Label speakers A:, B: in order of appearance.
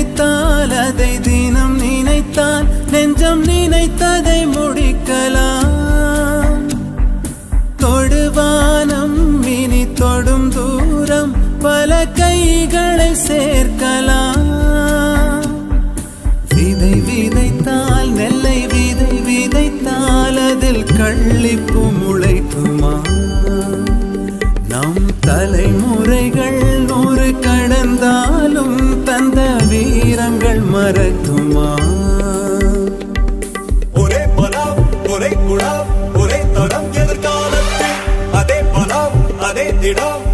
A: நினைத்தால் அதை தினம் நினைத்தால் நெஞ்சம் நினைத்ததை முடிக்கலாம். தொடுவானம் இனி தொடும் தூரம் பல கைகளை சேர்க்கலாம். விதை விதைத்தால் நெல்லை விதை விதைத்தால் அதில் கள்ளிப்பு முளைக்குமா? நம் தலைமுறைகள் 100 கடந்தாலும் தந்த வீரங்கள் மறக்குமா?
B: ஒரே பலம் ஒரே குணம் ஒரே தடம் எதிர்காலத்தில் அதே பலம் அதே திடம்